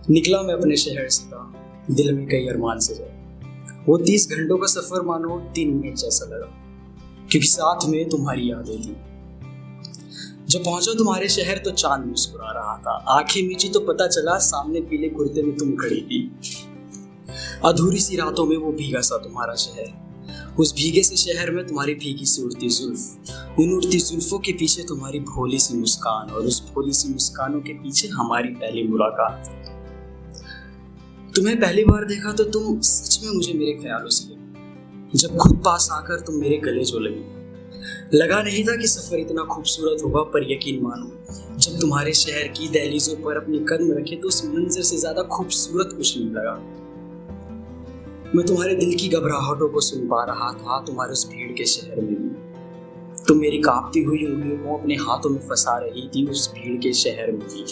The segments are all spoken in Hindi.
निकला मैं अपने शहर से था, दिल में कई अरमान से जाए। वो 30 घंटों का सफर मानो 3 मिनट जैसा लगा, क्योंकि साथ में तुम्हारी यादें थी। जब पहुंचा तुम्हारे शहर तो चांद मुस्कुरा रहा था, आंखें मीची तो पता चला सामने पीले कुर्ते में तुम खड़ी थी। अधूरी सी रातों में वो भीगा सा तुम्हारा शहर, उस भीगे से शहर में तुम्हारी भीगी सी उड़ती जुल्फ, उन उड़ती जुल्फों के पीछे तुम्हारी भोली सी मुस्कान, और उस भोली सी मुस्कानों के पीछे हमारी पहली मुलाकात। तुम्हें पहली बार देखा तो तुम सच में मुझे मेरे ख्यालों से लगी। जब खुद पास आकर तुम मेरे गले जो लगी, लगा नहीं था कि सफर इतना खूबसूरत होगा, पर यकीन मानो जब तुम्हारे शहर की दहलीजों पर अपनी कदम रखे तो उस मंजर से ज्यादा खूबसूरत कुछ नहीं लगा। मैं तुम्हारे दिल की घबराहटों को सुन पा रहा था, तुम्हारे उस भीड़ के शहर में भी। तुम मेरी कांपती हुई उंगलियों को अपने हाथों में फंसा रही थी, उस भीड़ के शहर में भी।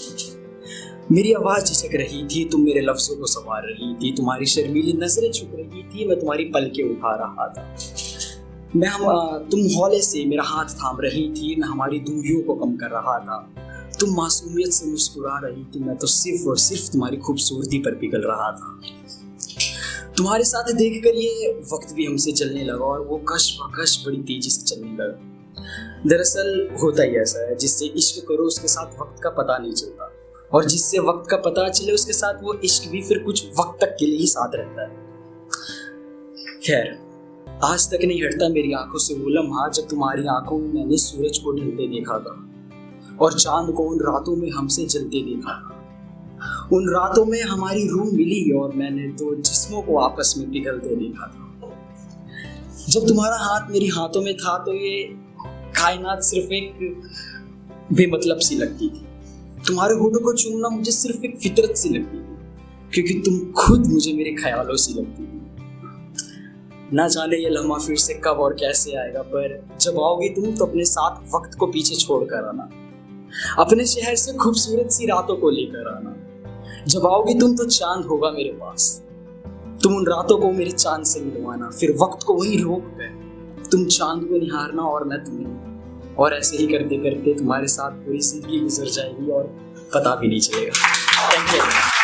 मेरी आवाज झिझक रही थी, तुम मेरे लफ्जों को संवार रही थी, तुम्हारी शर्मीली नजरें छुप रही थी, मैं तुम्हारी पलकें उठा रहा था। तुम हौले से मेरा हाथ थाम रही थी, मैं हमारी दूरियों को कम कर रहा था। तुम मासूमियत से मुस्कुरा रही थी, मैं तो सिर्फ और सिर्फ तुम्हारी खूबसूरती पर पिघल रहा था। तुम्हारे साथ देखकर ये वक्त भी हमसे चलने लगा, और वो कश बकश बड़ी तेजी से चलने लगा। दरअसल होता ही ऐसा है, जिससे इश्क करो उसके साथ वक्त का पता नहीं चलता, और जिससे वक्त का पता चले उसके साथ वो इश्क भी फिर कुछ वक्त तक के लिए ही साथ रहता है। खैर, आज तक नहीं हटता मेरी आंखों से वो लम्हा जब तुम्हारी आंखों में मैंने सूरज को ढलते देखा था, और चांद को उन रातों में हमसे जलते देखा था। उन रातों में हमारी रूह मिली, और मैंने दो जिस्मों को आपस में पिघलते देखा था। जब तुम्हारा हाथ मेरी हाथों में था तो ये कायनात सिर्फ एक बेमतलब सी लगती थी। तुम्हारे होठों को चूमना मुझे सिर्फ एक फितरत सी लगती थी, क्योंकि तुम खुद मुझे मेरे ख्यालों सी लगती थी। ना जाने ये लम्हा फिर से कब और कैसे आएगा, पर जब आओगी तुम तो अपने साथ वक्त को पीछे छोड़ कर आना, अपने शहर से खूबसूरत सी रातों को लेकर आना। जब आओगी तुम तो चांद होगा मेरे पास, तुम उन रातों को मेरे चांद से मिलवाना, फिर वक्त को वहीं रोक कर तुम चांद को निहारना और मैं तुम्हें, और ऐसे ही करते करते तुम्हारे साथ पूरी जिंदगी गुजर जाएगी और पता भी नहीं चलेगा। Thank you.